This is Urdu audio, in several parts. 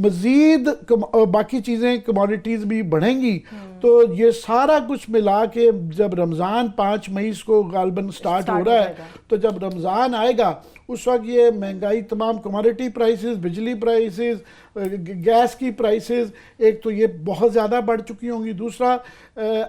مزید باقی چیزیں کموڈیٹیز بھی بڑھیں گی تو یہ سارا کچھ ملا کے جب رمضان 5 مئی کو غالباً سٹارٹ ہو رہا ہے تو جب رمضان آئے گا اس وقت یہ مہنگائی تمام کموڈیٹی پرائسز، بجلی پرائسز، گیس کی پرائسز، ایک تو یہ بہت زیادہ بڑھ چکی ہوں گی، دوسرا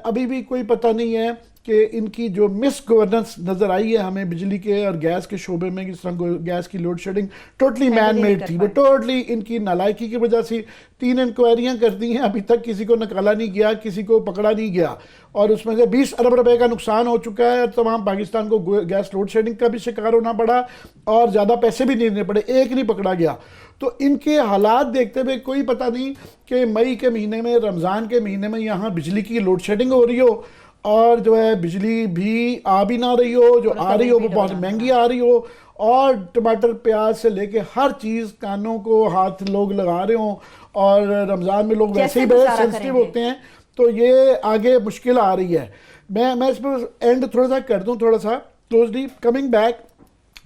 ابھی بھی کوئی پتہ نہیں ہے کہ ان کی جو مس گورننس نظر آئی ہے ہمیں بجلی کے اور گیس کے شعبے میں، کس طرح گیس کی load shedding totally man made تھی، وہ ٹوٹلی ان کی نالائکی کی وجہ سے 3 انکوائریاں کر دی ہیں، ابھی تک کسی کو نکالا نہیں گیا، کسی کو پکڑا نہیں گیا، اور اس میں سے 20 ارب روپے کا نقصان ہو چکا ہے، اور تمام پاکستان کو گیس لوڈ شیڈنگ کا بھی شکار ہونا پڑا اور زیادہ پیسے بھی نہیں دینے پڑے، ایک نہیں پکڑا گیا۔ تو ان کے حالات دیکھتے ہوئے کوئی پتہ نہیں کہ مئی کے مہینے میں، رمضان کے مہینے میں یہاں بجلی کی لوڈ شیڈنگ ہو رہی ہو اور جو ہے بجلی بھی آ بھی نہ رہی ہو، جو آ رہی ہو وہ بہت مہنگی آ رہی ہو، اور ٹماٹر پیاز سے لے کے ہر چیز کانوں کو ہاتھ لوگ لگا رہے ہوں، اور رمضان میں لوگ ویسے ہی بڑے سینسٹیو ہوتے ہیں، تو یہ آگے مشکل آ رہی ہے۔ میں اس پر اینڈ تھوڑا سا کر دوں، تھوڑا سا کلوزلی کمنگ بیک،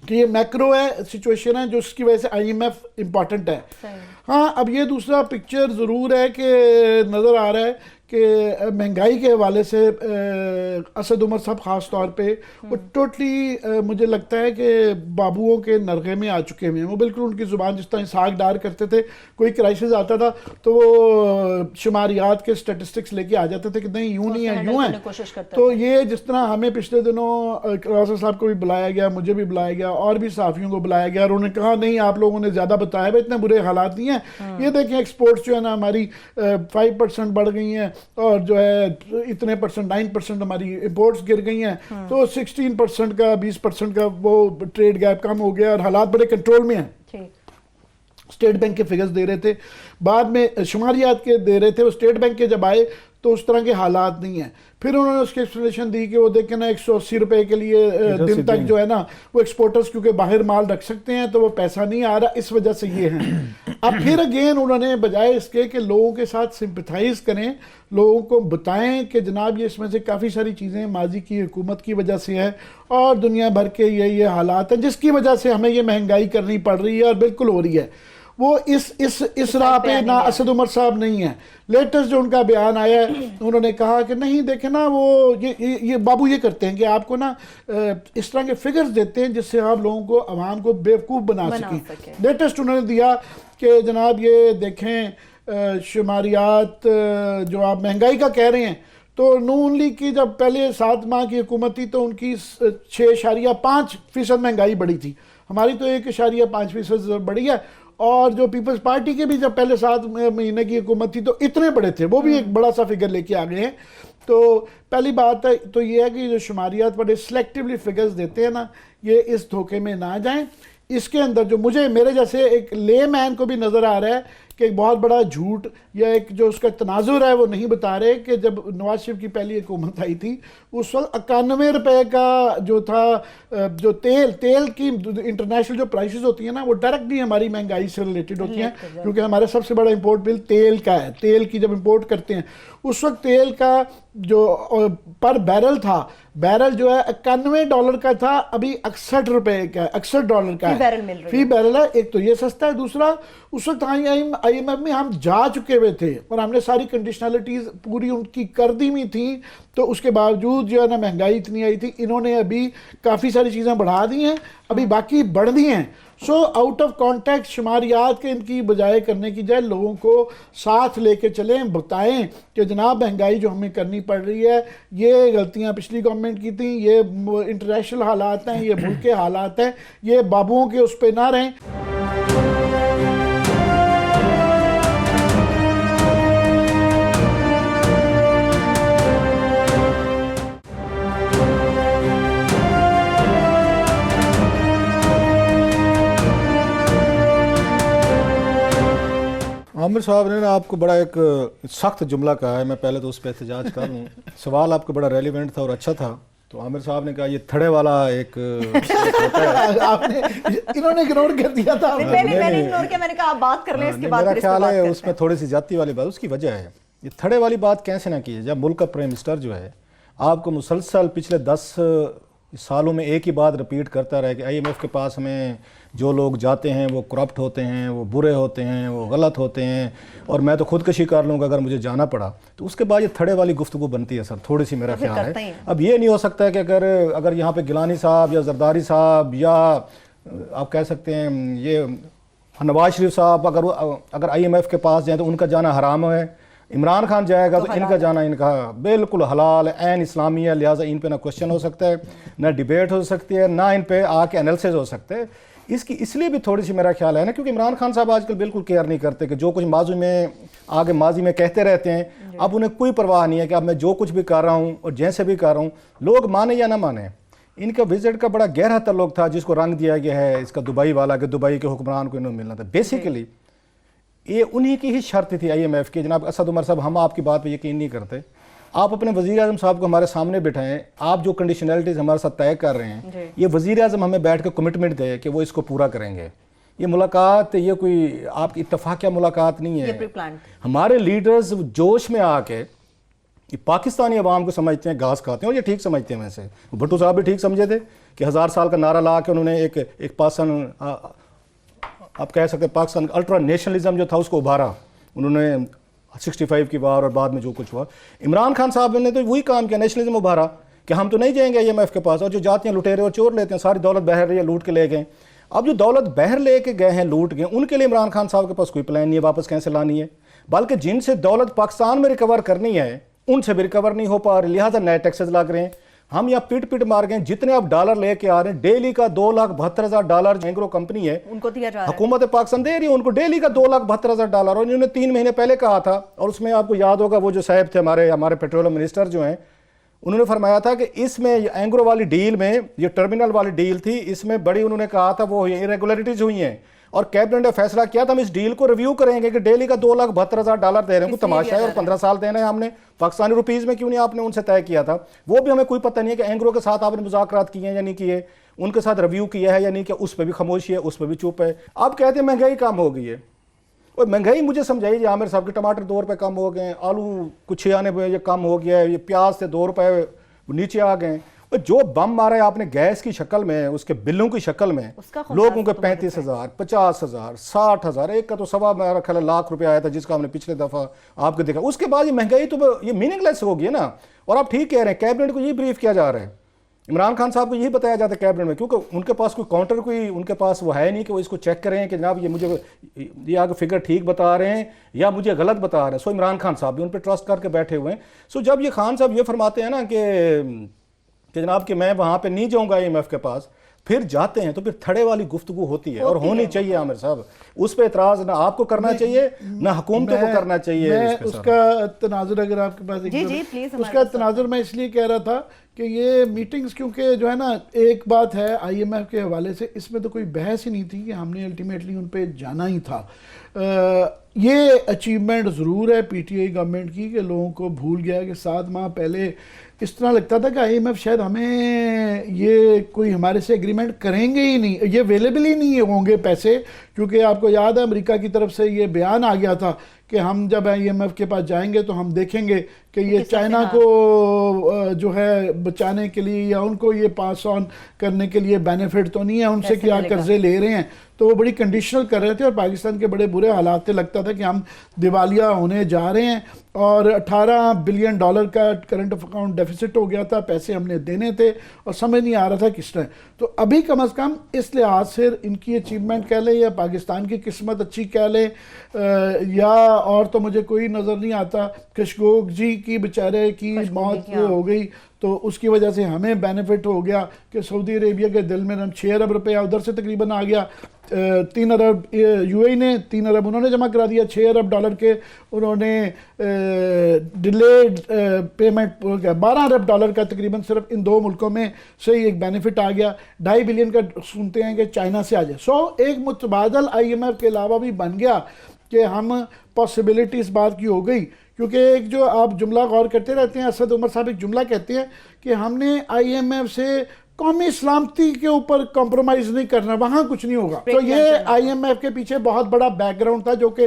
کہ یہ میکرو ہے سچویشن ہے جو اس کی وجہ سے آئی ایم ایف امپورٹنٹ ہے۔ ہاں اب یہ دوسرا پکچر ضرور ہے کہ نظر آ رہا ہے کہ مہنگائی کے حوالے سے اسد عمر صاحب خاص طور پہ وہ ٹوٹلی مجھے لگتا ہے کہ بابوؤں کے نرغے میں آ چکے ہوئے ہیں، وہ بالکل ان کی زبان جس طرح ساگ ڈار کرتے تھے، کوئی کرائسس آتا تھا تو وہ شماریات کے سٹیٹسٹکس لے کے آ جاتے تھے کہ نہیں یوں نہیں ہے یوں ہے۔ تو یہ جس طرح ہمیں پچھلے دنوں راثر صاحب کو بھی بلایا گیا، مجھے بھی بلایا گیا اور بھی صحافیوں کو بلایا گیا، اور انہوں نے کہا نہیں آپ لوگوں نے زیادہ بتایا ہے، اتنے برے حالات نہیں ہیں، یہ دیکھیں ایکسپورٹس جو ہے نا ہماری 5% بڑھ گئی ہیں، اور جو ہے اتنے پرسنٹ 9% ہماری امپورٹس گر گئی ہیں، تو 16% کا 20% کا وہ ٹریڈ گیپ کم ہو گیا، اور حالات بڑے کنٹرول میں ہیں۔ اسٹیٹ بینک کے فگرز دے رہے تھے، بعد میں شماریات کے دے رہے تھے، وہ اسٹیٹ بینک کے جب آئے تو اس طرح کے حالات نہیں ہیں۔ پھر انہوں نے اس کی ایکسپلینیشن دی کہ وہ دیکھیں نا 180 روپے کے لیے دن تک جو ہے نا وہ ایکسپورٹرز کیونکہ باہر مال رکھ سکتے ہیں تو وہ پیسہ نہیں آ رہا، اس وجہ سے یہ ہیں۔ اب پھر اگین انہوں نے بجائے اس کے کہ لوگوں کے ساتھ سمپتھائز کریں، لوگوں کو بتائیں کہ جناب یہ اس میں سے کافی ساری چیزیں ماضی کی حکومت کی وجہ سے ہیں اور دنیا بھر کے یہ حالات ہیں جس کی وجہ سے ہمیں یہ مہنگائی کرنی پڑ رہی ہے اور بالکل ہو رہی ہے، وہ اس راہ پہ نہ اسد عمر صاحب نہیں ہیں۔ لیٹسٹ جو ان کا بیان آیا ہے انہوں نے کہا کہ نہیں دیکھیں نا وہ یہ بابو یہ کرتے ہیں کہ آپ کو نا اس طرح کے فگرز دیتے ہیں جس سے آپ لوگوں کو عوام کو بیوقوف بنا سکیں۔ لیٹسٹ انہوں نے دیا کہ جناب یہ دیکھیں شماریات جو آپ مہنگائی کا کہہ رہے ہیں تو نون لیگ کی جب پہلے 7 ماہ کی حکومت تھی تو ان کی 6.5% مہنگائی بڑھی تھی، ہماری تو 1.5% بڑھی ہے، اور جو پیپلز پارٹی کے بھی جب پہلے 7 مہینے کی حکومت تھی تو اتنے بڑے تھے، وہ بھی ایک بڑا سا فگر لے کے آ گئے ہیں۔ تو پہلی بات ہے تو یہ ہے کہ جو شماریات بڑے سلیکٹیولی فگرز دیتے ہیں نا، یہ اس دھوکے میں نہ جائیں۔ اس کے اندر جو میرے جیسے ایک لے مین کو بھی نظر آ رہا ہے کہ ایک بہت بڑا جھوٹ یا ایک جو اس کا تناظر ہے وہ نہیں بتا رہے کہ جب نواز شریف کی پہلی حکومت آئی تھی اس وقت 91 روپے کا جو تھا، جو تیل کی انٹرنیشنل جو پرائسز ہوتی ہیں نا وہ ڈائریکٹلی ہماری مہنگائی سے ریلیٹڈ ہوتی ہیں، کیونکہ ہمارا سب سے بڑا امپورٹ بل تیل کا ہے۔ تیل کی جب امپورٹ کرتے ہیں اس وقت تیل کا جو پر بیرل تھا، بیرل جو ہے $91 کا تھا، ابھی 61 روپے کا ہے، $61 کا ہے فی بیرل ہے۔ ایک تو یہ سستا ہے، دوسرا اس وقت آئی ایم ایف میں ہم جا چکے ہوئے تھے اور ہم نے ساری کنڈیشنلٹیز پوری ان کی کر دی ہوئی تھیں، تو اس کے باوجود جو ہے نا مہنگائی اتنی آئی تھی، انہوں نے ابھی کافی ساری چیزیں بڑھا دی ہیں، ابھی باقی بڑھ دی ہیں۔ سو آؤٹ آف کانٹیکٹ شماریات کے ان کی بجائے کرنے کی جائے لوگوں کو ساتھ لے کے چلیں، بتائیں کہ جناب مہنگائی جو ہمیں کرنی پڑ رہی ہے یہ غلطیاں پچھلی گورنمنٹ کی تھیں، یہ انٹرنیشنل حالات ہیں، یہ ملک کے حالات ہیں، یہ بابوؤں کے اس پہ نہ رہیں۔ عامر صاحب نے آپ کو بڑا ایک سخت جملہ کہا ہے، میں پہلے تو اس پہ احتجاج کر لوں، سوال آپ کا بڑا ریلیونٹ تھا اور اچھا تھا۔ تو عامر صاحب نے کہا یہ تھڑے والا ایک انہوں نے اگنور کر دیا تھا، میں نے اگنور کیا، میں نے کہا آپ بات کر لیں اس کے بعد۔ میرا خیال ہے اس میں تھوڑی سی جاتی والی بات، اس کی وجہ ہے یہ تھڑے والی بات کیسے نہ کی ہے جب ملک کا پرائم منسٹر جو ہے آپ کو مسلسل پچھلے 10 سالوں میں ایک ہی بات رپیٹ کرتا رہے کہ IMF کے پاس ہمیں جو لوگ جاتے ہیں وہ کرپٹ ہوتے ہیں، وہ برے ہوتے ہیں، وہ غلط ہوتے ہیں، اور میں تو خودکشی کر لوں گا اگر مجھے جانا پڑا. تو اس کے بعد یہ تھڑے والی گفتگو بنتی ہے سر، تھوڑی سی میرا خیال ہے. اب یہ نہیں ہو سکتا ہے کہ اگر یہاں پہ گیلانی صاحب یا زرداری صاحب یا آپ کہہ سکتے ہیں یہ نواز شریف صاحب اگر IMF کے پاس جائیں تو ان کا جانا حرام ہے، عمران خان جائے گا تو ان کا جانا ان کا بالکل حلال ہے، عین اسلامی ہے، لہٰذا ان پہ نہ کوشچن ہو سکتا ہے، نہ ڈیبیٹ ہو سکتی ہے، نہ ان پہ آ کے انالیسز ہو سکتے ہیں. اس لیے بھی تھوڑی سی میرا خیال ہے نا، کیونکہ عمران خان صاحب آج کل بالکل کیئر نہیں کرتے کہ جو کچھ ماضی میں کہتے رہتے ہیں، اب انہیں کوئی پرواہ نہیں ہے کہ اب میں جو کچھ بھی کر رہا ہوں اور جیسے بھی کر رہا ہوں لوگ مانے یا نہ مانے. ان کا وزٹ کا بڑا گہرا تعلق تھا جس کو رنگ دیا گیا ہے اس کا دبئی والا کہ دبئی کے حکمران کو انہوں ملنا تھا. بیسیکلی یہ انہی کی ہی شرط تھی IMF کی. جناب اسد عمر صاحب، ہم آپ کی بات پہ یقین نہیں کرتے، آپ اپنے وزیر اعظم صاحب کو ہمارے سامنے بٹھائیں، آپ جو کنڈیشنلٹیز ہمارے ساتھ طے کر رہے ہیں یہ وزیر اعظم ہمیں بیٹھ کے کمٹمنٹ دے کہ وہ اس کو پورا کریں گے. یہ ملاقات یہ کوئی آپ کی اتفاقیہ ملاقات نہیں ہے. ہمارے لیڈرز جوش میں آ کے یہ پاکستانی عوام کو سمجھتے ہیں گھاس کھاتے ہیں، اور یہ ٹھیک سمجھتے ہیں. ویسے بھٹو صاحب بھی ٹھیک سمجھے تھے کہ 1000 سال کا نعرہ لا کے انہوں نے ایک پاکستان آپ کہہ سکتے ہیں پاکستان الٹرا نیشنلزم جو تھا اس کو ابھارا انہوں نے 65 کی وار اور بعد میں جو کچھ ہوا. عمران خان صاحب نے تو وہی کام کیا، نیشنلزم ابھارا کہ ہم تو نہیں جائیں گے IMF کے پاس، اور جو جاتے ہیں لٹیرے اور چور لیتے ہیں، ساری دولت بہر رہی ہے، لوٹ کے لے گئے. اب جو دولت بہر لے کے گئے ہیں لوٹ گئے، ان کے لیے عمران خان صاحب کے پاس کوئی پلان نہیں ہے واپس کیسے لانی ہے، بلکہ جن سے دولت پاکستان میں ریکور کرنی ہے ان سے بھی ریکور نہیں ہو پا رہی، لہٰذا نئے ٹیکسز لگ رہے ہیں. ہم یہاں پیٹ مار گئے، جتنے آپ ڈالر لے کے آ رہے ہیں ڈیلی کا $2,72,000 اینگرو کمپنی ہے ان کو دیا جا رہا ہے، حکومت پاکستان دے رہی ہے ان کو ڈیلی کا $2,72,000، اور انہوں نے 3 مہینے پہلے کہا تھا. اور اس میں آپ کو یاد ہوگا وہ جو صاحب تھے ہمارے پیٹرولیم منسٹر جو ہیں، انہوں نے فرمایا تھا کہ اس میں اینگرو والی ڈیل میں یہ ٹرمینل والی ڈیل تھی، اس میں بڑی انہوں نے کہا تھا وہ irregularities ہوئی ہیں، اور کیبنٹ نے فیصلہ کیا تھا ہم اس ڈیل کو ریویو کریں گے کہ ڈیلی کا $2,72,000 دے رہے ہیں، کوئی تماشا ہے، اور 15 سال دینا ہے ہم نے پاکستانی روپیز میں، کیوں نہیں آپ نے ان سے طے کیا تھا؟ وہ بھی ہمیں کوئی پتہ نہیں ہے کہ اینگرو کے ساتھ آپ نے مذاکرات کیے ہیں یا نہیں کیے، ان کے ساتھ ریویو کیا ہے یا نہیں کیا، اس پہ بھی خاموشی ہے، اس پہ بھی چپ ہے. اب کہتے ہیں مہنگائی کم ہو گئی ہے، اور مہنگائی مجھے سمجھائیے عامر صاحب کے ٹماٹر $2 کم ہو گئے ہیں، آلو کچھ آنے پہ یہ کم ہو گیا ہے، یہ پیاز سے $2 نیچے آ گئے ہیں. اور جو بم مارا ہے آپ نے گیس کی شکل میں، اس کے بلوں کی شکل میں، لوگوں کے 35,000 50,000 60,000، ایک کا تو سوا میرا خیال $1,00,000 آیا تھا جس کا ہم نے پچھلے دفعہ آپ کو دیکھا. اس کے بعد یہ مہنگائی تو یہ میننگ لیس ہوگی نا. اور آپ ٹھیک کہہ رہے ہیں، کیبنٹ کو یہ بریف کیا جا رہا ہے، عمران خان صاحب کو یہی بتایا جاتا ہے کیبنٹ میں، کیونکہ ان کے پاس کوئی کاؤنٹر ان کے پاس وہ ہے نہیں کہ وہ اس کو چیک کریں کہ جناب یہ مجھے یہ آگے فگر ٹھیک بتا رہے ہیں یا مجھے غلط بتا رہے ہیں. سو عمران خان صاحب بھی ان پہ ٹرسٹ کر کے بیٹھے ہوئے ہیں. سو جب یہ خان صاحب یہ فرماتے ہیں نا کہ جناب کہ میں وہاں پہ نہیں جاؤں گا IMF کے پاس، پھر جاتے ہیں تو پھر تھڑے والی گفتگو ہوتی ہے اور ہونی چاہیے. عامر صاحب اس پہ اعتراض نہ آپ کو کرنا چاہیے نہ حکومتوں کو کرنا چاہیے. اس کا تناظر اگر آپ کے پاس اس کا تناظر میں اس لیے کہہ رہا تھا کہ یہ میٹنگز کیونکہ جو ہے نا ایک بات ہے IMF کے حوالے سے، اس میں تو کوئی بحث ہی نہیں تھی کہ ہم نے الٹیمیٹلی ان پہ جانا ہی تھا. یہ اچیومنٹ ضرور ہے PTI گورنمنٹ کی کہ لوگوں کو بھول گیا کہ 7 ماہ پہلے اس طرح لگتا تھا کہ IMF شاید ہمیں یہ کوئی ہمارے سے ایگریمنٹ کریں گے ہی نہیں، یہ اویلیبل ہی نہیں ہوں گے پیسے، کیونکہ آپ کو یاد ہے امریکہ کی طرف سے یہ بیان آ گیا تھا کہ ہم جب IMF کے پاس جائیں گے تو ہم دیکھیں گے کہ یہ چائنا کو جو ہے بچانے کے لیے یا ان کو یہ پاس آن کرنے کے لیے بینیفٹ تو نہیں ہے ان سے کیا قرضے لے رہے ہیں. تو وہ بڑی کنڈیشنل کر رہے تھے اور پاکستان کے بڑے برے حالات تھے، لگتا تھا کہ ہم دیوالیہ ہونے جا رہے ہیں، اور $18 بلین کا کرنٹ اکاؤنٹ ڈیفیسٹ ہو گیا تھا، پیسے ہم نے دینے تھے اور سمجھ نہیں آ رہا تھا کس طرح. تو ابھی کم از کم اس لحاظ سے ان کی اچیومنٹ کہہ لیں یا پاکستان کی قسمت اچھی کہہ لیں یا اور تو مجھے کوئی نظر نہیں آتا. کشگوگ جی کی بیچارے کی موت ہو گئی تو اس کی وجہ سے ہمیں بینیفٹ ہو گیا کہ سعودی عربیہ کے دل میں $6 ارب ادھر سے تقریباً آ گیا. 3 ارب UAE نے 3 ارب انہوں نے جمع کرا دیا، $6 ارب کے انہوں نے ڈیلیڈ پیمنٹ $12 ارب کا تقریباً صرف ان 2 ملکوں میں سے ایک بینیفٹ آ گیا. 2.5 بلین کا سنتے ہیں کہ چائنا سے آ جائے. سو ایک متبادل IMF کے علاوہ بھی بن گیا کہ ہم پاسبلٹی اس بات کی ہو گئی، کیونکہ ایک جو آپ جملہ غور کرتے رہتے ہیں، اسد عمر صاحب ایک جملہ کہتے ہیں کہ ہم نے IMF سے قومی سلامتی کے اوپر کمپرومائز نہیں کرنا، وہاں کچھ نہیں ہوگا. تو یہ IMF کے پیچھے بہت بڑا بیک گراؤنڈ تھا جو کہ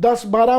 10-12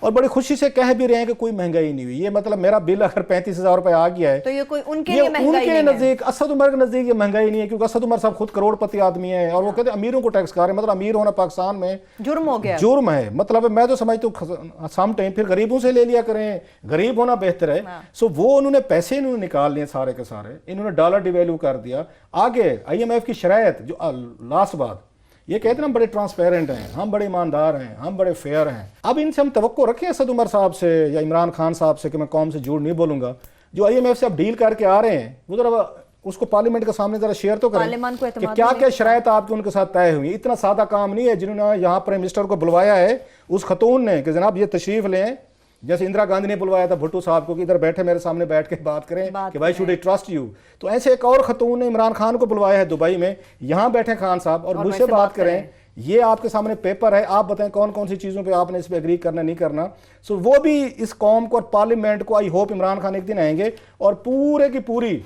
اور بڑی خوشی سے کہہ بھی رہے ہیں کہ کوئی مہنگائی نہیں ہوئی. یہ مطلب میرا بل اگر 35,000 روپے آ گیا ہے تو یہ کوئی ان کے یہ لیے مہنگائی ان کے نہیں ہے. نزدیک اسد عمر کے نزدیک یہ مہنگائی نہیں ہے, کیونکہ اسد عمر صاحب خود کروڑ پتی آدمی ہیں اور وہ کہتے ہیں امیروں کو ٹیکس کھا رہے ہیں. مطلب امیر ہونا پاکستان میں جرم ہو گیا, جرم ہے. مطلب میں تو سمجھتا ہوں سم ٹائم پھر غریبوں سے لے لیا کریں, غریب ہونا بہتر ہے. سو وہ انہوں نے پیسے انہوں نے نکال لیے سارے کے سارے, انہوں نے ڈالر ڈی ویلیو کر دیا. آگے IMF کی شرائط جو لاسٹ بات یہ کہتے ہیں ہم بڑے ٹرانسپیرنٹ ہیں, ہم بڑے ایماندار ہیں, ہم بڑے فیئر ہیں. اب ان سے ہم توقع رکھیں اسد عمر صاحب سے یا عمران خان صاحب سے, کہ میں قوم سے جھوٹ نہیں بولوں گا, جو IMF سے اب ڈیل کر کے آ رہے ہیں وہ ذرا اس کو پارلیمنٹ کے سامنے ذرا شیئر تو کریں کہ کیا کیا شرائط آپ کے ان کے ساتھ طے ہوئی. اتنا سادہ کام نہیں ہے. جنہوں نے یہاں پرائم منسٹر کو بلوایا ہے اس خاتون نے کہ جناب یہ تشریف لیں, جیسے اندرا گاندھی نے بلوایا تھا بھٹو صاحب کو کہ ادھر بیٹھے میرے سامنے بیٹھ کے بات کریں کہ بھائی شوڈ آئی ٹرسٹ یو, تو ایسے ایک اور خاتون نے عمران خان کو بلوایا ہے دبئی میں, یہاں بیٹھے خان صاحب اور مجھ سے بات کریں. یہ آپ کے سامنے پیپر ہے, آپ بتائیں کون کون سی چیزوں پہ آپ نے اس پہ اگری کرنا نہیں کرنا. سو وہ بھی اس قوم کو اور پارلیمنٹ کو, آئی ہوپ عمران خان ایک دن آئیں گے اور پورے کی پوری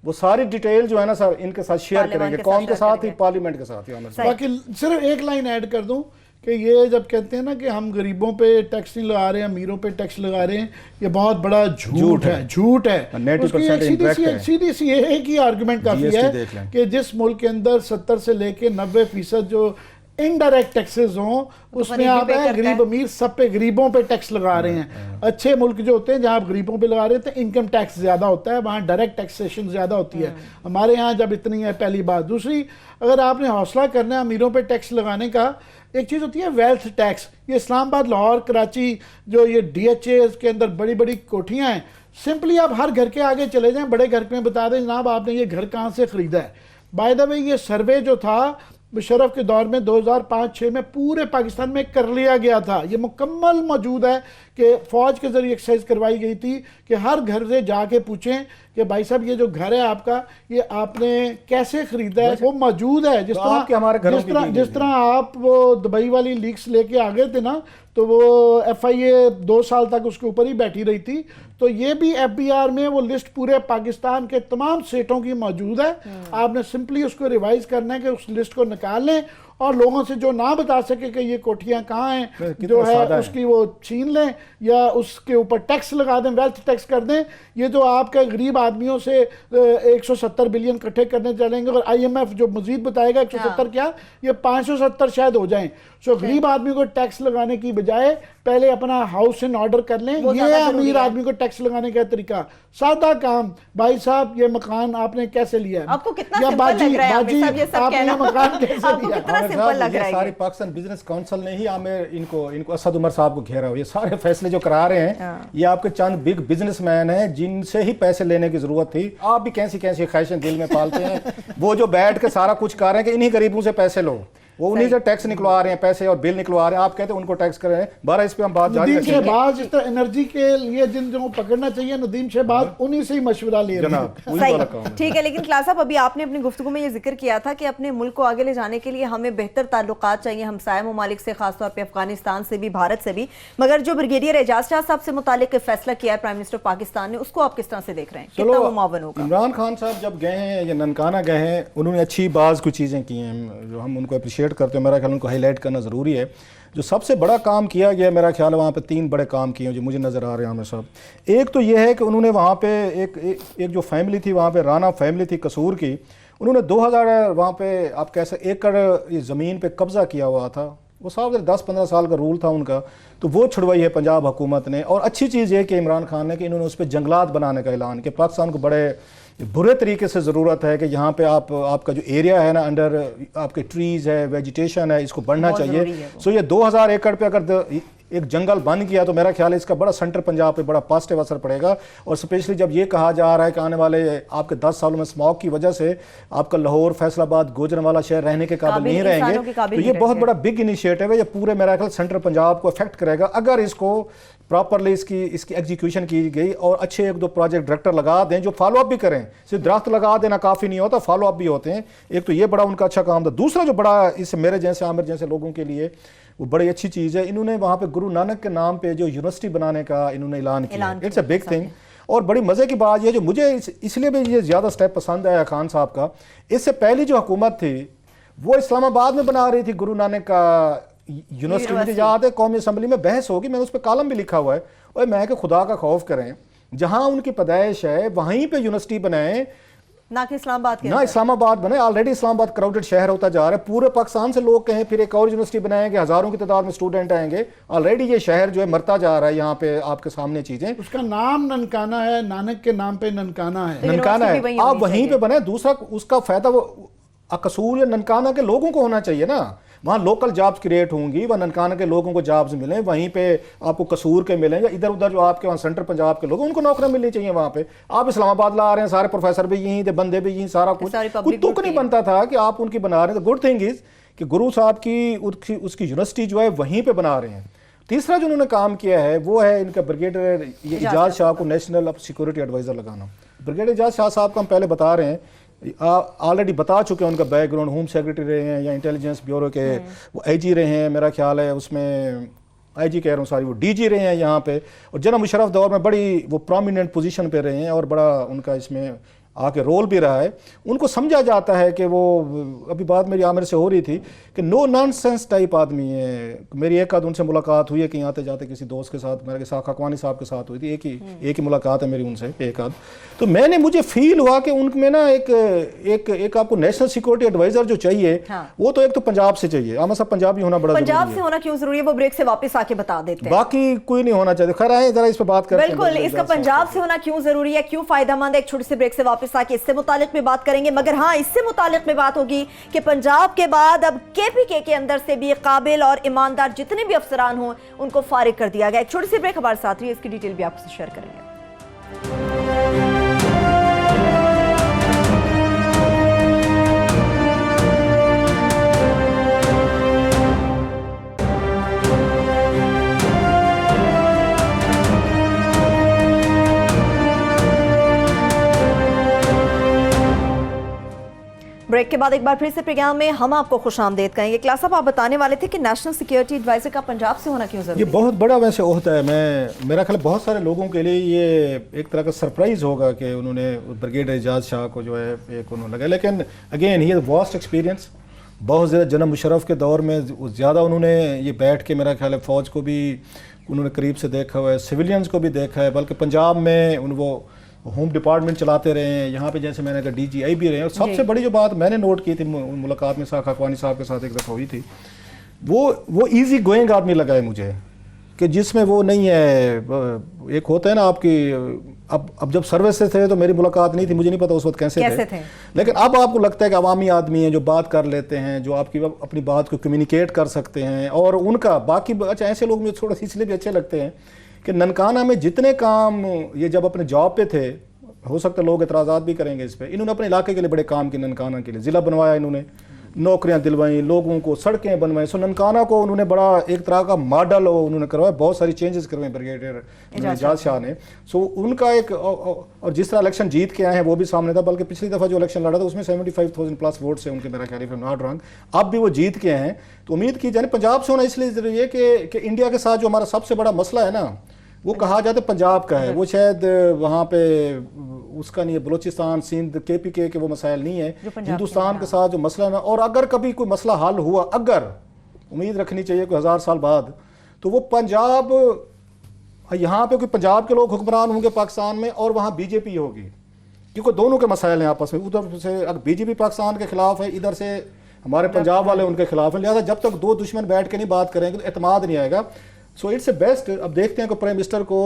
وہ ساری ڈیٹیل جو ہے نا سر ان کے ساتھ شیئر کریں گے, قوم کے ساتھ ہی پارلیمنٹ کے ساتھ. باقی صرف ایک لائن ایڈ کر دوں کہ یہ جب کہتے ہیں نا کہ ہم غریبوں پہ ٹیکس نہیں لگا رہے ہیں, امیروں پہ ٹیکس لگا رہے ہیں, یہ بہت بڑا جھوٹ ہے. اس کی سیدھی سی ایک ہی آرگومنٹ کافی ہے کہ جس ملک کے اندر 70 سے لے کے 90% جو انڈائریکٹ ٹیکسز ہوں اس میں آپ ہیں غریب امیر سب پہ غریبوں پہ ٹیکس لگا رہے ہیں. اچھے ملک جو ہوتے ہیں جہاں آپ غریبوں پہ لگا رہے ہیں تو انکم ٹیکس زیادہ ہوتا ہے, وہاں ڈائریکٹ ٹیکسیشن زیادہ ہوتی ہے. ہمارے ہاں جب اتنی ہے, پہلی بات. دوسری, اگر آپ نے حوصلہ کرنا ہے امیروں پہ ٹیکس لگانے کا, ایک چیز ہوتی ہے ویلتھ ٹیکس. یہ اسلام آباد, لاہور, کراچی جو یہ DHA کے اندر بڑی بڑی کوٹھیاں ہیں, سمپلی آپ ہر گھر کے آگے چلے جائیں, بڑے گھر میں بتا دیں جناب آپ نے یہ گھر کہاں سے خریدا ہے. بائی دا وے یہ سروے جو تھا مشرف کے دور میں 2005-06 میں پورے پاکستان میں کر لیا گیا تھا, یہ مکمل موجود ہے کہ فوج کے ذریعے ایکسرسائز کروائی گئی تھی کہ ہر گھر سے جا کے پوچھیں کہ بھائی صاحب یہ جو گھر ہے آپ کا یہ آپ نے کیسے خریدا ہے, وہ موجود ہے. جس طرح آپ وہ دبئی والی لیکس لے کے آگے تھے نا, تو وہ FIA 2 سال تک اس کے اوپر ہی بیٹھی رہی تھی. تو یہ بھی FBR میں وہ لسٹ پورے پاکستان کے تمام سیٹوں کی موجود ہے. آپ نے سمپلی اس کو ریوائز کرنا ہے کہ اس لسٹ کو نکال لیں اور لوگوں سے جو نہ بتا سکے کہ یہ کوٹھیاں کہاں ہیں جو ہے اس کی وہ چھین لیں یا اس کے اوپر ٹیکس لگا دیں, ویلتھ ٹیکس کر دیں. یہ جو آپ کے غریب آدمیوں سے 170 بلین کٹھے کرنے چلیں گے, اور IMF جو مزید بتائے گا 170 کیا, یہ 570 شاید ہو جائیں. سو غریب آدمی کو ٹیکس لگانے کی بجائے پہلے اپنا ہاؤس ان آرڈر کر لیں. یہ امیر آدمی کو ٹیکس لگانے کا طریقہ, سادہ کام. بھائی صاحب یہ مکان آپ نے کیسے لیا ہے, آپ کو کتنا سمپل لگ رہا ہے آپ نے مکان کیسے لیا. ساری پاکستان بزنس کونسل نے ہی ان کو اسد عمر صاحب کو گھیرا ہوا. یہ سارے فیصلے جو کرا رہے ہیں یہ آپ کے چند بگ بزنس مین ہیں جن سے ہی پیسے لینے کی ضرورت تھی. آپ بھی کیسی خواہشیں دل میں پالتے ہیں. وہ جو بیٹھ کے سارا کچھ کر رہے ہیں کہ انہی غریبوں سے پیسے لو, وہ انہی سے ٹیکس نکلوا رہے ہیں پیسے اور بل نکلوا رہے ہیں. آپ کہتے ہیں ان کو ٹیکس کر رہے ہیں. بارہ اس پہ ہم بات جاری رکھیں گے. بعض اس طرح انرجی کے لیے جن کو پکڑنا چاہیے ندیم شہباز انہی سے ہی مشورہ لے رہے ہیں. ٹھیک ہے, لیکن خلاص صاحب ابھی آپ نے اپنی گفتگو میں یہ ذکر کیا تھا کہ اپنے ملک کو آگے لے جانے کے لیے ہمیں بہتر تعلقات چاہیے ہمسائے ممالک سے, خاص طور پہ افغانستان سے بھی, بھارت سے بھی. مگر جو بریگیڈیئر اعجاز شاہ صاحب سے متعلق فیصلہ کیا ہے پرائم منسٹر پاکستان نے, اس کو آپ کس طرح سے دیکھ رہے ہیں, کتنا وہ معاون ہوگا؟ عمران خان صاحب جب گئے ہیں یا ننکانہ گئے ہیں, انہوں نے اچھی بعض کچھ چیزیں کی ہیں جو ہم ان کو اپریشیٹ کرتے ہیں. میرا خیال ان کو ہائی لائٹ کرنا ضروری ہے. جو سب سے بڑا کام کیا گیا میرا خیال ہے وہاں پہ 3 بڑے کام کیے ہیں جو مجھے نظر آ رہے ہیں عامر صاحب. ایک تو یہ ہے کہ انہوں نے وہاں پہ ایک جو فیملی تھی وہاں پہ, رانا فیملی تھی قصور کی, انہوں نے 2000 وہاں پہ آپ کیسے ایکڑ زمین پہ قبضہ کیا ہوا تھا. وہ صاحب 10-15 سال کا رول تھا ان کا, تو وہ چھڑوائی ہے پنجاب حکومت نے. اور اچھی چیز یہ کہ عمران خان نے کہ انہوں نے اس پہ جنگلات بنانے کا اعلان کہ پاکستان کو بڑے برے طریقے سے ضرورت ہے کہ یہاں پہ آپ کا جو ایریا ہے نا انڈر آپ کے ٹریز ہے, ویجیٹیشن ہے, اس کو بڑھنا چاہیے. سو یہ 2000 ایکڑ پہ اگر ایک جنگل بن گیا تو میرا خیال ہے اس کا بڑا سینٹر پنجاب پہ بڑا پازیٹیو اثر پڑے گا. اور اسپیشلی جب یہ کہا جا رہا ہے کہ آنے والے آپ کے 10 سالوں میں اسموگ کی وجہ سے آپ کا لاہور, فیصل آباد, گوجرانوالا شہر رہنے کے قابل نہیں رہیں گے, تو یہ بہت بڑا بگ انیشیٹو ہے. یہ پورے میرا خیال سینٹر پنجاب کو افیکٹ کرے گا اگر اس کو پراپرلی اس کی ایگزیکیوشن کی گئی اور اچھے 1-2 پروجیکٹ ڈائریکٹر لگا دیں جو فالو اپ بھی کریں. صرف درخت لگا دینا کافی نہیں ہوتا, فالو اپ بھی ہوتے ہیں. ایک تو یہ بڑا ان کا اچھا کام تھا. دوسرا جو بڑا اس میرے جیسے عامر جیسے لوگوں کے لیے وہ بڑی اچھی چیز ہے, انہوں نے وہاں پہ گرو نانک کے نام پہ جو یونیورسٹی بنانے کا انہوں نے اعلان کیا. It's a big thing. اور بڑی مزے کی بات یہ جو مجھے اس لیے بھی یہ زیادہ سٹیپ پسند ہے خان صاحب کا, اس سے پہلی جو حکومت تھی وہ اسلام آباد میں بنا رہی تھی گرو نانک کا یونیورسٹی مجھے یاد ہے قومی اسمبلی میں بحث ہوگی, میں نے اس پہ کالم بھی لکھا ہوا ہے, اور میں کہ خدا کا خوف کریں, جہاں ان کی پیدائش ہے وہیں پہ یونیورسٹی بنائیں, نہ کہ اسلام آباد کے نہ اسلام آباد بنے. آلریڈی اسلام آباد کراؤڈڈ شہر ہوتا جا رہا ہے, پورے پاکستان سے لوگ کہیں پھر ایک اور یونیورسٹی بنائیں گے, ہزاروں کی تعداد میں اسٹوڈنٹ آئیں گے. آلریڈی یہ شہر جو ہے مرتا جا رہا ہے, یہاں پہ آپ کے سامنے چیزیں. اس کا نام ننکانہ ہے, نانک کے نام پہ ننکانہ ہے, ننکانہ ہے, آپ وہیں پہ بنائیں. دوسرا اس کا فائدہ وہ قصور یا ننکانہ کے لوگوں کو ہونا چاہیے نا, وہاں لوکل جابز کریٹ ہوں گی, وہاں ننکانہ کے لوگوں کو جابز ملیں, وہیں پہ آپ کو قصور کے ملیں, یا ادھر ادھر جو آپ کے وہاں سینٹر پنجاب کے لوگ ان کو نوکریاں ملنی چاہیے وہاں پہ. آپ اسلام آباد لا رہے ہیں, سارے پروفیسر بھی یہیں تھے, بندے بھی یہیں, سارا کچھ, کوئی تک نہیں بنتا تھا کہ آپ ان کی بنا رہے ہیں. گڈ تھنگ از کہ گرو صاحب کی اس کی یونیورسٹی جو ہے وہیں پہ بنا رہے ہیں. تیسرا جو انہوں نے کام کیا ہے وہ ہے ان کا بریگیڈیئر اعجاز شاہ کو نیشنل سیکورٹی ایڈوائزر لگانا. بریگیڈیئر اعجاز شاہ صاحب کو ہم پہلے بتا رہے ہیں, آلریڈی بتا چکے ہیں ان کا بیک گراؤنڈ, ہوم سیکرٹری رہے ہیں یا انٹیلیجنس بیورو کے وہ آئی جی رہے ہیں, میرا خیال ہے اس میں آئی جی کہہ رہا ہوں ساری, وہ ڈی جی رہے ہیں یہاں پہ, اور جناب مشرف دور میں بڑی وہ پرومیننٹ پوزیشن پہ رہے ہیں, اور بڑا ان کا اس میں آ کے رول بھی رہا ہے. ان کو سمجھا جاتا ہے کہ وہ, ابھی بات میری عامر سے ہو رہی تھی کہ نو نان سینس ٹائپ آدمی ہے. میری ایک آدھ ان سے ملاقات ہوئی ہے کہ آتے جاتے کسی دوست کے ساتھ, میرے ساتھ خاکوانی صاحب کے ساتھ ہوئی تھی, ایک ہی ملاقات ہے میری ان سے ایک آدھ. تو مجھے فیل ہوا کہ ان میں نا ایک آپ کو نیشنل سیکورٹی ایڈوائزر جو چاہیے وہ تو ایک تو پنجاب سے چاہیے. عامر صاحب پنجابی ہونا بڑا ضروری ہے. پنجاب سے ہونا کیوں ضروری ہے وہ بریک سے واپس آ کے بتا دیتے ہیں, باقی کوئی نہیں ہونا چاہیے. خیر آئے ذرا اس پہ بات کرتے ہیں. بالکل, اس کا پنجاب سے ہونا کیوں ضروری ہے, کیوں فائدہ مند ہے, ایک چھوٹی سی بریک سے واپس آ کے اس سے متعلق میں بات کریں گے. مگر ہاں, اس سے متعلق میں بات ہوگی کہ پنجاب کے بعد اب کے پی کے اندر سے بھی قابل اور ایماندار جتنے بھی افسران ہوں ان کو فارغ کر دیا گیا. ایک چھوٹی سی بریک ہمارے ساتھ رہی, اس کی ڈیٹیل بھی آپ سے شیئر کریں گے. بریک کے بعد ایک بار پھر سے پروگرام میں ہم آپ کو خوش آمدید کہیں گے. کلاس صاحب, آپ بتانے والے تھے کہ نیشنل سیکورٹی ایڈوائزر کا پنجاب سے ہونا کیوں ضروری ہے؟ یہ بہت بڑا ویسے عہدہ ہے. میرا خیال بہت سارے لوگوں کے لیے یہ ایک طرح کا سرپرائز ہوگا کہ انہوں نے بریگیڈیئر اعجاز شاہ کو جو ہے ایک انہوں نے لگا. لیکن اگین ہی واسٹ ایکسپیرینس, بہت زیادہ جناب مشرف کے دور میں زیادہ انہوں نے یہ بیٹھ کے میرا خیال ہے فوج کو بھی انہوں نے قریب سے دیکھا ہوا ہے, سویلینز کو بھی دیکھا ہے, بلکہ پنجاب میں وہ ہوم ڈپارٹمنٹ چلاتے رہے ہیں, یہاں پہ جیسے میں نے کہا ڈی جی آئی بھی رہے ہیں. اور سب سے بڑی جو بات میں نے نوٹ کی تھی ملاقات میں خاکوانی صاحب کے ساتھ ایک دفعہ ہوئی تھی, وہ ایزی گوئنگ آدمی لگا ہے مجھے, کہ جس میں وہ نہیں ہے, ایک ہوتا ہے نا آپ کی, اب جب سروس سے تھے تو میری ملاقات نہیں تھی, مجھے نہیں پتا اس وقت کیسے تھے, لیکن اب آپ کو لگتا ہے کہ عوامی آدمی ہیں جو بات کر لیتے ہیں, جو آپ کی اپنی بات کو کمیونیکیٹ کر سکتے ہیں. اور ان کا باقی اچھا ایسے لوگ مجھے تھوڑا اس لیے بھی اچھے لگتے ہیں کہ ننکانہ میں جتنے کام یہ جب اپنے جاب پہ تھے, ہو سکتا ہے لوگ اعتراضات بھی کریں گے اس پہ, انہوں نے اپنے علاقے کے لیے بڑے کام کیے. ننکانہ کے لیے ضلع بنوایا, انہوں نے نوکریاں دلوائیں, لوگوں کو سڑکیں بنوائیں. سو ننکانہ کو انہوں نے بڑا ایک طرح کا ماڈل انہوں نے کروایا, بہت ساری چینجز کروائے بریگیڈیئر اعجاز شاہ نے. سو ان کا ایک, اور جس طرح الیکشن جیت کے آئے ہیں وہ بھی سامنے تھا, بلکہ پچھلی دفعہ جو الیکشن لڑا تھا اس میں 75,000 پلس ووٹ سے ان کے, میرا خیال ہے ناٹ رانگ, اب بھی وہ جیت کے آئے ہیں. تو امید کی جائے پنجاب سے ہونا اس لیے ضروری ہے کہ انڈیا کے ساتھ جو ہمارا سب سے بڑا مسئلہ ہے نا, وہ کہا جاتا ہے پنجاب کا ہے, وہ شاید وہاں پہ اس کا نہیں ہے, بلوچستان, سندھ, کے پی کے وہ مسائل نہیں ہے, ہندوستان کے ساتھ جو مسئلہ ہے نا. اور اگر کبھی کوئی مسئلہ حل ہوا, اگر امید رکھنی چاہیے کوئی 1000 سال بعد, تو وہ پنجاب, یہاں پہ کوئی پنجاب کے لوگ حکمران ہوں گے پاکستان میں, اور وہاں بی جے پی ہوگی, کیونکہ دونوں کے مسائل ہیں آپس میں. ادھر سے اگر بی جے پی پاکستان کے خلاف ہے, ادھر سے ہمارے پنجاب والے ان کے خلاف ہیں, لہٰذا جب تک دو دشمن بیٹھ کے نہیں بات کریں گے تو اعتماد نہیں آئے گا. So it's a best. اب دیکھتے ہیں کہ پرائم منسٹر کو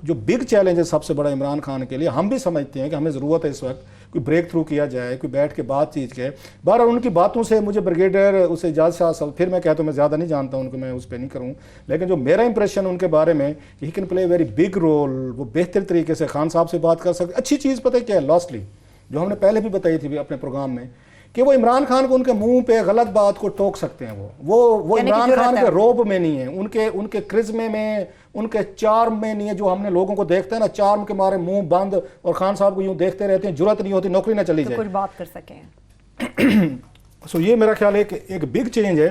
جو بگ چیلنج ہے سب سے بڑا عمران خان کے لیے, ہم بھی سمجھتے ہیں کہ ہمیں ضرورت ہے اس وقت کوئی بریک تھرو کیا جائے, کوئی بیٹھ کے بات چیت کے. بہرحال ان کی باتوں سے مجھے بریگیڈیئر اسے اعجاز شاہ, پھر میں کہتا ہوں میں زیادہ نہیں جانتا ہوں ان کو, میں اس پہ نہیں کروں, لیکن جو میرا امپریشن ان کے بارے میں ہی can play very big role, وہ بہتر طریقے سے خان صاحب سے بات کر سکتے. اچھی چیز پتہ کیا ہے لاسٹلی, جو ہم نے پہلے بھی بتائی تھی اپنے پروگرام میں, کہ وہ عمران خان کو ان کے منہ پہ غلط بات کو ٹوک سکتے ہیں. وہ عمران خان کے روب میں نہیں ہے, ان کے کرزمے میں, ان کے چارم میں نہیں ہے, جو ہم نے لوگوں کو دیکھتے ہیں نا, چارم کے مارے منہ بند اور خان صاحب کو یوں دیکھتے رہتے ہیں, جرت نہیں ہوتی نوکری نہ چلی جائے, کچھ بات کر سکیں. سو یہ میرا خیال ہے کہ ایک بگ چینج ہے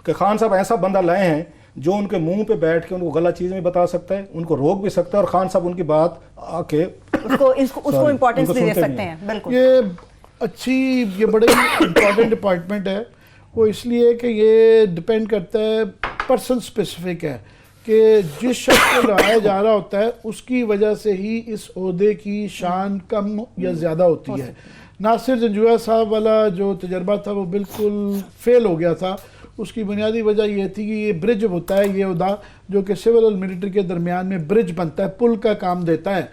کہ خان صاحب ایسا بندہ لائے ہیں جو ان کے منہ پہ بیٹھ کے ان کو غلط چیزیں بھی بتا سکتا ہے, ان کو روک بھی سکتا ہے, اور خان صاحب ان کی بات آ کے اس کو امپورٹنس بھی دے سکتے ہیں. بالکل, یہ اچھی, یہ بڑے امپورٹنٹ ڈپارٹمنٹ ہے, وہ اس لیے کہ یہ ڈپینڈ کرتا ہے پرسن اسپیسیفک ہے کہ جس شخص کو لڑایا جا رہا ہوتا ہے اس کی وجہ سے ہی اس عہدے کی شان کم یا زیادہ ہوتی ہے. ناصر جنجوعہ صاحب والا جو تجربہ تھا وہ بالکل فیل ہو گیا تھا. اس کی بنیادی وجہ یہ تھی کہ یہ برج ہوتا ہے، یہ عہدہ جو کہ سول اور ملٹری کے درمیان میں برج بنتا ہے، پل کا کام دیتا ہے.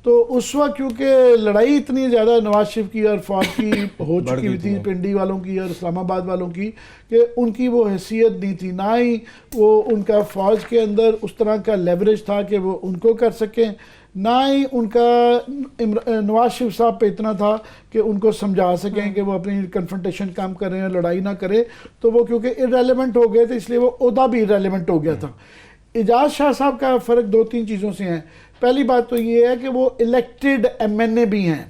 تو اس وقت کیونکہ لڑائی اتنی زیادہ نواز شریف کی اور فوج کی ہو چکی ہوئی تھی، پنڈی والوں کی اور اسلام آباد والوں کی، کہ ان کی وہ حیثیت نہیں تھی، نہ ہی وہ ان کا فوج کے اندر اس طرح کا لیوریج تھا کہ وہ ان کو کر سکیں، نہ ہی ان کا نواز شریف صاحب پہ اتنا تھا کہ ان کو سمجھا سکیں کہ وہ اپنی کنفرنٹیشن کام کریں، لڑائی نہ کرے. تو وہ کیونکہ ارریلیونٹ ہو گئے تھے اس لیے وہ عہدہ بھی ارریلیونٹ ہو گیا تھا. اعجاز شاہ صاحب کا فرق 2-3 چیزوں سے ہیں. پہلی بات تو یہ ہے کہ وہ الیکٹڈ ایم این اے بھی ہیں،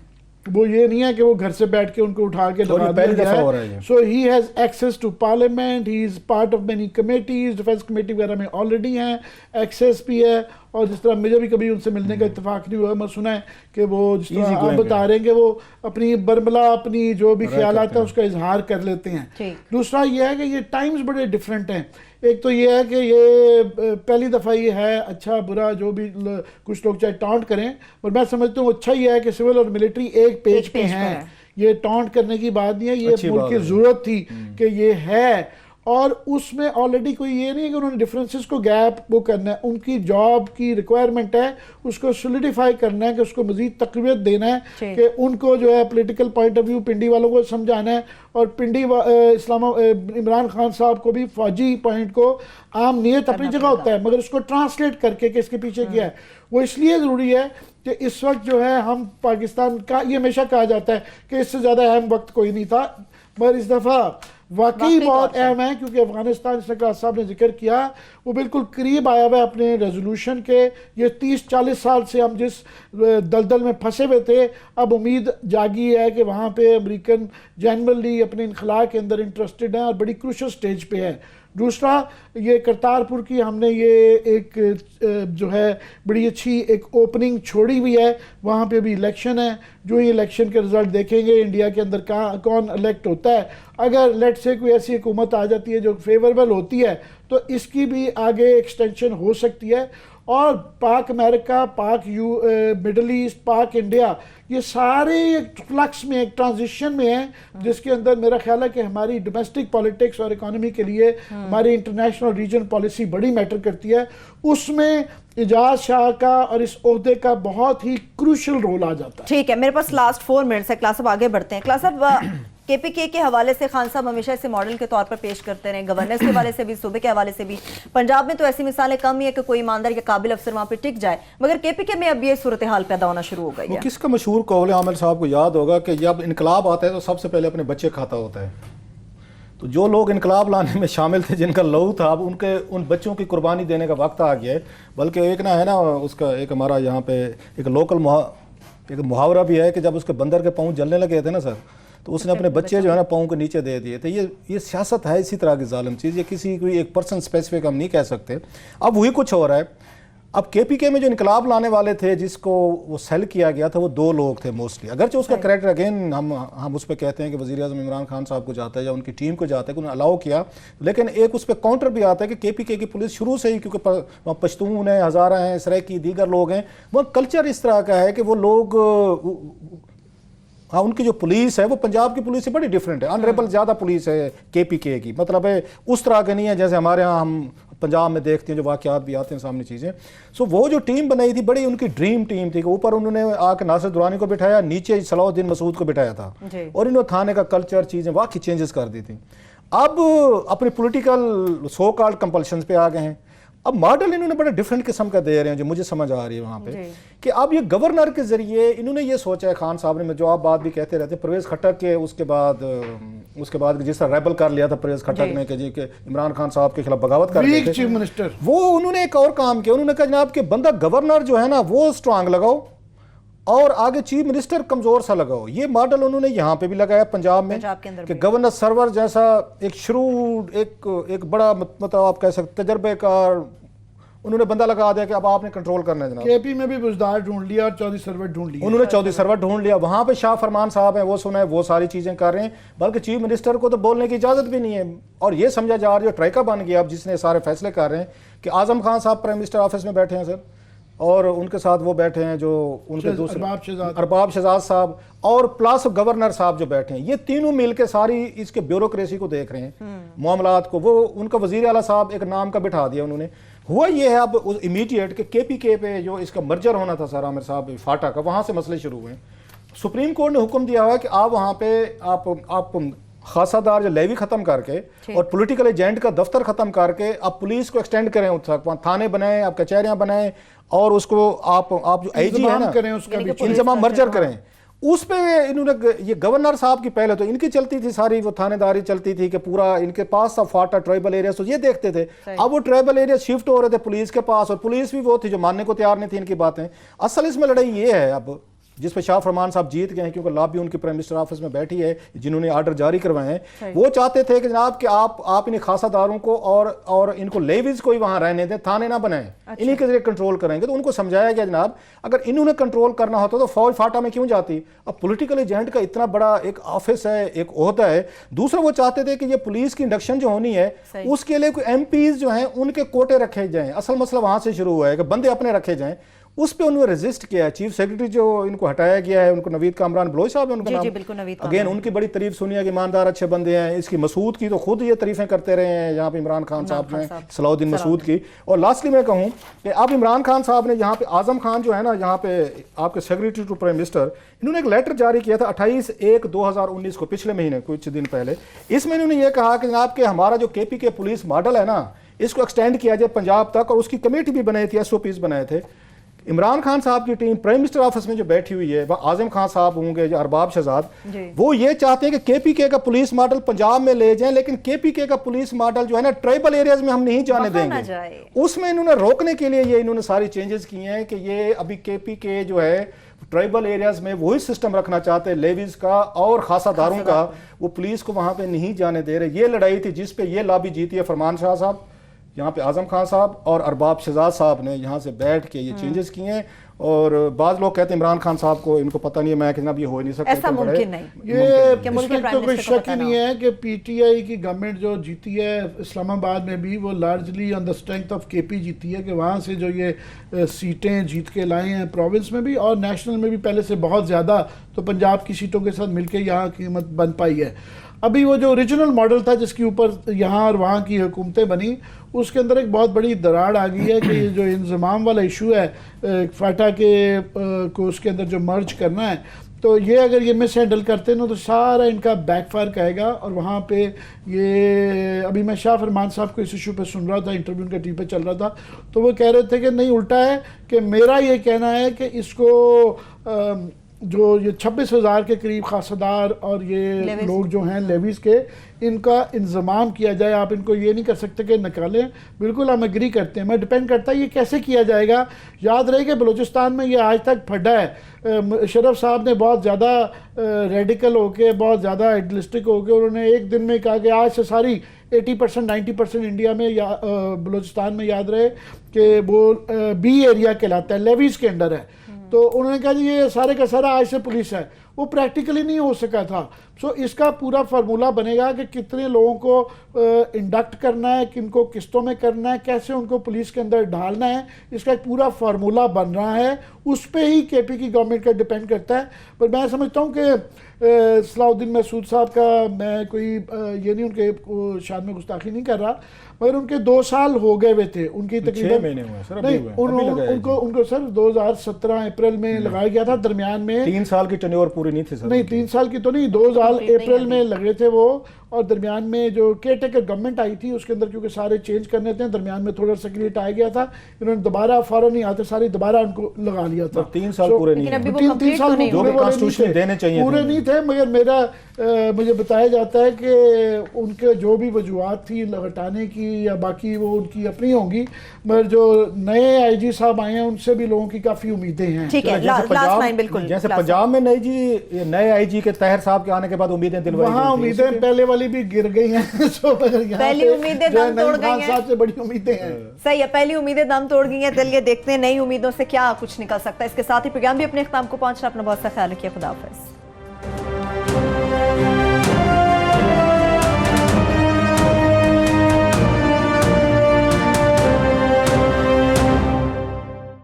وہ یہ نہیں ہے کہ وہ گھر سے بیٹھ کے ان کو اٹھا کے لگا دیا ہے. So he has access to parliament, he is part of many committees, defence committee وغیرہ میں آلریڈی ہیں، ایکسیس بھی ہے. اور جس طرح مجھے بھی کبھی ان سے ملنے کا اتفاق نہیں ہوا، میں سنا ہے کہ وہ جس طرح آپ بتا رہے ہیں کہ وہ اپنی برملا اپنی جو بھی خیالات ہیں اس کا اظہار کر لیتے ہیں. دوسرا یہ ہے کہ یہ ٹائمز بڑے ڈیفرنٹ ہیں. ایک تو یہ ہے کہ یہ پہلی دفعہ یہ ہے، اچھا برا جو بھی کچھ لوگ چاہے ٹانٹ کریں، اور میں سمجھتا ہوں اچھا یہ ہے کہ سول اور ملٹری ایک پیج پہ ہیں. یہ ٹانٹ کرنے کی بات نہیں ہے، یہ ملک کی ضرورت تھی کہ یہ ہے. اور اس میں آلریڈی کوئی یہ نہیں ہے کہ انہوں نے ڈفرینسز کو گیپ وہ کرنا ہے. ان کی جاب کی ریکوائرمنٹ ہے اس کو سولیڈیفائی کرنا ہے، کہ اس کو مزید تقویت دینا ہے، کہ ان کو جو ہے political point of view Pindi والوں کو سمجھانا ہے، اور پنڈی عمران خان صاحب کو بھی فوجی پوائنٹ کو عام نیت اپنی جگہ ہوتا ہے مگر اس کو ٹرانسلیٹ کر کے کہ اس کے پیچھے کیا ہے. وہ اس لیے ضروری ہے کہ اس وقت جو ہے ہم پاکستان کا، یہ ہمیشہ کہا جاتا ہے کہ اس سے زیادہ اہم وقت کوئی نہیں تھا، مگر اس دفعہ واقعی بہت اہم ہے، کیونکہ افغانستان جس طرح صاحب نے ذکر کیا وہ بالکل قریب آیا ہوا ہے اپنے ریزولوشن کے. یہ 30-40 سال سے ہم جس دلدل میں پھنسے ہوئے تھے، اب امید جاگی ہے کہ وہاں پہ امریکن جنرلی اپنے انخلا کے اندر انٹرسٹڈ ہیں اور بڑی کروشل سٹیج پہ ہے. دوسرا یہ کرتارپور کی ہم نے یہ ایک جو ہے بڑی اچھی ایک اوپننگ چھوڑی ہوئی ہے. وہاں پہ بھی الیکشن ہے، جو یہ الیکشن کے رزلٹ دیکھیں گے انڈیا کے اندر کون الیکٹ ہوتا ہے. اگر لیٹ سے کوئی ایسی حکومت آ جاتی ہے جو فیوریبل ہوتی ہے تو اس کی بھی آگے ایکسٹینشن ہو سکتی ہے. اور پاک امریکہ، پاک مڈل ایسٹ، پاک انڈیا، یہ سارے ایک فلکس میں، ایک ٹرانزیشن میں ہیں، جس کے اندر میرا خیال ہے کہ ہماری ڈومیسٹک پالیٹکس اور اکانومی کے لیے ہماری انٹرنیشنل ریجن پالیسی بڑی میٹر کرتی ہے. اس میں اعجاز شاہ کا اور اس عہدے کا بہت ہی کروشل رول آ جاتا ہے. ٹھیک ہے، میرے پاس لاسٹ 4 منٹس ہے. کلاس صاحب آگے بڑھتے ہیں. کلاس صاحب کے پی کے حوالے سے خان صاحب ہمیشہ اسے ماڈل کے طور پر پیش کرتے رہے، گورننس کے حوالے سے بھی، صوبے کے حوالے سے بھی. پنجاب میں تو ایسی مثالیں کم ہی ہے کہ کوئی ایماندار یا قابل افسر وہاں پہ ٹک جائے، مگر کے پی کے میں اب یہ صورتحال پیدا ہونا شروع ہو گئی ہے. کس کا مشہور قول ہے، عامر صاحب کو یاد ہوگا کہ جب انقلاب آتا ہے تو سب سے پہلے اپنے بچے کھاتا ہوتا ہے. تو جو لوگ انقلاب لانے میں شامل تھے، جن کا لہو تھا، اب ان بچوں کی قربانی دینے کا وقت آ گیا ہے. بلکہ ایک نہ ہے نا اس کا ایک ہمارا یہاں پہ ایک لوکل ایک محاورہ بھی ہے کہ جب اس کے بندر کے پاؤں جلنے لگے تھے نا سر، تو اس نے اپنے بچے جو ہے نا پاؤں کے نیچے دے دیے تھے. یہ سیاست ہے اسی طرح کی ظالم چیز. یہ کسی کوئی ایک پرسن اسپیسیفک ہم نہیں کہہ سکتے. اب وہی کچھ ہو رہا ہے. اب کے پی کے میں جو انقلاب لانے والے تھے، جس کو وہ سیل کیا گیا تھا، وہ 2 لوگ تھے موسٹلی. اگرچہ اس کا کریکٹر اگین ہم اس پہ کہتے ہیں کہ وزیر اعظم عمران خان صاحب کو جاتا ہے یا ان کی ٹیم کو جاتا ہے کہ انہوں نے الاؤ کیا، لیکن ایک اس پہ کاؤنٹر بھی آتا ہے کہ کے پی کے کی پولیس شروع سے ہی، کیونکہ وہاں پشتون ہیں، ہزارہ ہیں، سرائکی دیگر لوگ ہیں، وہ کلچر اس طرح کا ہے کہ وہ لوگ ان کی جو پولیس ہے وہ پنجاب کی پولیس سے بڑی ڈیفرنٹ ہے. انریبل زیادہ پولیس ہے کے پی کے کی، مطلب ہے اس طرح کے نہیں ہے جیسے ہمارے ہاں ہم پنجاب میں دیکھتے ہیں جو واقعات بھی آتے ہیں سامنے چیزیں. سو وہ جو ٹیم بنائی تھی بڑی ان کی ڈریم ٹیم تھی کہ اوپر انہوں نے آ کے ناصر درانی کو بٹھایا، نیچے صلاح الدین مسعود کو بٹھایا تھا، اور انہوں نے کھانے کا کلچر چیزیں واقعی چینجز کر دی تھیں. اب اپنے پولیٹیکل سو کالڈ کمپلشنز پہ آ گئے ہیں. اب ماڈل انہوں نے بڑے ڈیفرنٹ قسم کا دے رہے ہیں جو مجھے سمجھ آ رہی ہے وہاں پہ کہ اب یہ گورنر کے ذریعے انہوں نے یہ سوچا ہے، خان صاحب نے جو آپ بات بھی کہتے رہتے، پرویز خٹک کے اس کے بعد جس طرح ریبل کر لیا تھا پرویز خٹک نے کہ عمران خان صاحب کے خلاف بغاوت کر رہے تھے چیف منسٹر، وہ انہوں نے ایک اور کام کیا. انہوں نے کہا جناب کہ بندہ گورنر جو ہے نا وہ اسٹرانگ لگاؤ اور آگے چیف منسٹر کمزور سا لگاؤ. یہ ماڈل انہوں نے یہاں پہ بھی لگایا پنجاب میں کہ گورنر سرور جیسا ایک شروع ایک بڑا مطلب آپ کہہ سکتے تجربے کار انہوں نے بندہ لگا دیا کہ اب آپ نے کنٹرول کرنا ہے جناب. کے پی میں بھی بزدار ڈھونڈ لیا اور چودھری سرور ڈھونڈ لیا. انہوں نے چودھری سرور ڈھونڈ لیا, وہاں پہ شاہ فرمان صاحب ہیں, وہ سنا ہے, وہ ساری چیزیں کر رہے ہیں, بلکہ چیف منسٹر کو تو بولنے کی اجازت بھی نہیں ہے. اور یہ سمجھا جا رہا ہے, جو ٹرائکا بن گیا اب جس نے سارے فیصلے کر رہے ہیں, کہ اعظم خان صاحب پرائم منسٹر آفس میں بیٹھے ہیں سر, اور ان کے ساتھ وہ بیٹھے ہیں جو ان کے دوسرے ارباب شہزاد صاحب, اور پلس گورنر صاحب جو بیٹھے ہیں, یہ تینوں مل کے ساری اس کے بیوروکریسی کو دیکھ رہے ہیں, معاملات کو. وہ ان کا وزیر اعلیٰ صاحب ایک نام کا بٹھا دیا انہوں نے. ہوا یہ ہے اب امیڈیٹ کہ کے پی کے پہ جو اس کا مرجر ہونا تھا سر عامر صاحب فاٹا کا, وہاں سے مسئلے شروع ہوئے. سپریم کورٹ نے حکم دیا ہوا ہے کہ آپ وہاں پہ آپ خاصہ دار جو لیوی ختم کر کے اور پولیٹیکل ایجنٹ کا دفتر ختم کر کے آپ پولیس کو ایکسٹینڈ کریں, وہاں تھانے بنائیں, آپ کچہریاں بنائیں, اور اس کو آپ جو آئی جی ہے نا انضمام مرجر کریں. اس پہ انہوں نے یہ گورنر صاحب کی پہلے تو ان کی چلتی تھی ساری وہ تھانے داری چلتی تھی کہ پورا ان کے پاس تھا فاٹا ٹرائبل ایریاز, تو یہ دیکھتے تھے. اب وہ ٹرائبل ایریاز شفٹ ہو رہے تھے پولیس کے پاس, اور پولیس بھی وہ تھی جو ماننے کو تیار نہیں تھی ان کی باتیں. اصل اس میں لڑائی یہ ہے اب جس پہ شاہ فرمان صاحب جیت گئے ہیں, کیونکہ لابی ان کی پرائم منسٹر آفس میں بیٹھی ہے جنہوں نے آرڈر جاری کروائے ہیں. وہ چاہتے تھے کہ جناب کہ آپ انہیں خاصہ داروں کو اور ان کو لیویز کو ہی وہاں رہنے دیں, تھانے نہ بنائیں, انہی کے ذریعے کنٹرول کریں گے. تو ان کو سمجھایا گیا جناب اگر انہوں نے کنٹرول کرنا ہوتا تو فوج فاٹا میں کیوں جاتی. اب پولیٹیکل ایجنٹ کا اتنا بڑا ایک آفس ہے, ایک عہدہ ہے. دوسرا وہ چاہتے تھے کہ یہ پولیس کی انڈکشن جو ہونی ہے اس کے لیے کوئی ایم پیز جو ہیں ان کے کوٹے رکھے جائیں. اصل مسئلہ وہاں سے شروع ہوا ہے کہ بندے اپنے رکھے جائیں. اس پہ انہوں نے ریزسٹ کیا ہے. چیف سیکرٹری جو ان کو ہٹایا گیا ہے, ان کو نوید کامران بلوچ صاحب ہے ان کا نام, اگین ان کی بڑی تعریف سنی ہے کہ ایماندار اچھے بندے ہیں. اس کی مسعود کی تو خود یہ تعریفیں کرتے رہے ہیں یہاں پہ عمران خان صاحب نے, صلاح الدین مسعود کی. اور لاسٹلی میں کہوں کہ اب عمران خان صاحب نے یہاں پہ اعظم خان جو ہے نا یہاں پہ آپ کے سیکرٹری ٹو پرائم منسٹر, انہوں نے ایک لیٹر جاری کیا تھا 28/1/2019 کو, پچھلے مہینے کچھ دن پہلے. اس میں انہوں نے یہ کہا کہ جناب کہ ہمارا جو کے پی کے پولیس ماڈل ہے نا اس کو ایکسٹینڈ کیا جائے پنجاب تک, اور اس کی کمیٹی بھی بنائی تھی, ایس او پیز بنائے تھے. عمران خان صاحب کی ٹیم پرائم منسٹر آفس میں جو بیٹھی ہوئی ہے, وہ اعظم خان صاحب ہوں گے یا ارباب شہزاد, وہ یہ چاہتے ہیں کہ کے پی کے کا پولیس ماڈل پنجاب میں لے جائیں, لیکن کے پی کے کا پولیس ماڈل جو ہے نا ٹرائبل ایریاز میں ہم نہیں جانے دیں گے. اس میں انہوں نے روکنے کے لیے یہ انہوں نے ساری چینجز کی ہیں کہ یہ ابھی کے پی کے جو ہے ٹرائبل ایریاز میں وہی سسٹم رکھنا چاہتے ہیں لیویز کا اور خاصہ داروں کا, وہ پولیس کو وہاں پہ نہیں جانے دے رہے. یہ لڑائی تھی جس پہ یہ لابی جیتی ہے. فرمان شاہ صاحب یہاں پہ اعظم خان صاحب اور ارباب شہزاد صاحب نے یہاں سے بیٹھ کے یہ چینجز کیے ہیں. اور بعض لوگ کہتے ہیں عمران خان صاحب کو ان کو پتہ نہیں ہے, میں کہنا بھی ہو نہیں سکتا. ایسا ممکن نہیں, یہ اس میں تو کوئی شک ہی نہیں ہے کہ پی ٹی آئی کی گورنمنٹ جو جیتی ہے اسلام آباد میں بھی, وہ largely on the strength of کے پی جیتی ہے, کہ وہاں سے جو یہ سیٹیں جیت کے لائے ہیں پروونس میں بھی اور نیشنل میں بھی پہلے سے بہت زیادہ, تو پنجاب کی سیٹوں کے ساتھ مل کے یہاں قیمت بن پائی ہے. ابھی وہ جو اوریجنل ماڈل تھا جس کے اوپر یہاں اور وہاں کی حکومتیں بنی, اس کے اندر ایک بہت بڑی دراڑ آ گئی ہے کہ یہ جو انضمام والا ایشو ہے فاٹا کے کو اس کے اندر جو مرج کرنا ہے, تو یہ اگر یہ مس ہینڈل کرتے نا تو سارا ان کا بیک فائر کہے گا. اور وہاں پہ یہ ابھی میں شاہ فرمان صاحب کو اس ایشو پہ سن رہا تھا, انٹرویو ان کا ٹی پہ چل رہا تھا, تو وہ کہہ رہے تھے کہ نہیں الٹا ہے, کہ میرا یہ کہنا ہے کہ اس کو جو یہ 26,000 کے قریب خاصہ دار اور یہ لوگ جو ہیں لیویز کے, ان کا انضمام کیا جائے. آپ ان کو یہ نہیں کر سکتے کہ نکالیں. بالکل ہم اگری کرتے ہیں, میں ڈیپینڈ کرتا ہے یہ کیسے کیا جائے گا. یاد رہے کہ بلوچستان میں یہ آج تک پھڈا ہے. شرف صاحب نے بہت زیادہ ریڈیکل ہو کے, بہت زیادہ ایڈلسٹک ہو کے, انہوں نے ایک دن میں کہا کہ آج سے ساری 80% 90% انڈیا میں بلوچستان میں یاد رہے کہ وہ بی ایریا کہلاتا ہے, لیویز کے انڈر ہے. تو انہوں نے کہا جی یہ سارے کا سارا آج سے پولیس ہے. وہ پریکٹیکلی نہیں ہو سکا تھا. سو اس کا پورا فارمولہ بنے گا کہ کتنے لوگوں کو انڈکٹ کرنا ہے, کن کو قسطوں میں کرنا ہے, کیسے ان کو پولیس کے اندر ڈالنا ہے. اس کا ایک پورا فارمولہ بن رہا ہے. اس پہ ہی کے پی کی گورنمنٹ کا ڈیپینڈ کرتا ہے. پر میں سمجھتا ہوں کہ صلاح الدین مسعود صاحب کا میں کوئی یہ نہیں ان کے شان میں گستاخی نہیں کر رہا, مگر ان کے 2 سال ہو گئے ہوئے تھے. ان کی تقریباً ان کو سر 2017 اپریل میں لگایا گیا تھا. درمیان میں 3 سال کی ٹینیور پوری نہیں تھی سر. نہیں 3 سال کی تو نہیں, 2 سال اپریل میں لگے تھے وہ. اور درمیان میں جو کیئر ٹیکر گورنمنٹ آئی تھی اس کے اندر کیونکہ سارے چینج کرنے تھے, درمیان میں تھوڑا سیکریٹ آ گیا تھا. انہوں نے دوبارہ فوراً نہیں آتے سارے دوبارہ ان کو لگا لیا تھا. 3 سال پورے نہیں, 3 سال پورے نہیں تھے. مگر میرا مجھے بتایا جاتا ہے کہ ان کے جو بھی وجوہات تھی ہٹانے کی یا باقی وہ ان کی اپنی ہوں گی, مگر جو نئے آئی جی صاحب آئے ہیں ان سے بھی لوگوں کی کافی امیدیں ہیں. جیسے پنجاب میں نئے آئی جی کے طاہر صاحب کے آنے کے بعد امیدیں دلوائی, وہاں امیدیں پہلے والی والی بھی گر گئی ہیں سو مگر یہاں پہلی امیدیں دم توڑ گئی ہیں صاحب سے بڑی امیدیں ہیں. صحیح ہے, پہلی امیدیں دم توڑ گئی ہیں. چلیے دیکھتے ہیں نئی امیدوں سے کیا کچھ نکل سکتا ہے. اس کے ساتھ ہی پروگرام بھی اپنے اختتام کو پہنچ رہا. اپنا بہت سا خیال رکھیے. خدا حافظ.